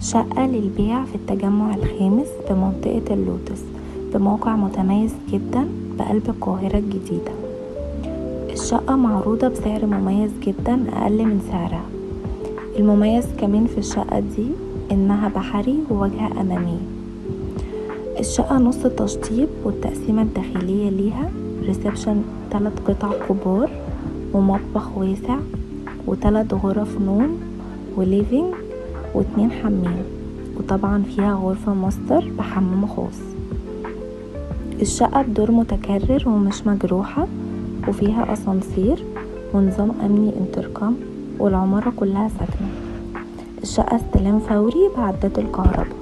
شقة للبيع في التجمع الخامس بمنطقة اللوتس، بموقع متميز جدا بقلب القاهرة الجديدة. الشقة معروضة بسعر مميز جدا أقل من سعرها. المميز كمان في الشقة دي إنها بحري وواجهة أمامية. الشقة نص تشطيب، والتقسيمة الداخلية ليها ريسبشن 3 قطع كبار ومطبخ واسع و3 غرف نوم وليفينج و2 حمام، وطبعا فيها غرفة ماستر بحمام خاص. الشقة بدور متكرر ومش مجروحة، وفيها أسانسير ونظام أمني انتركم، والعمارة كلها سكنة. الشقة استلام فوري بعدات الكهرباء.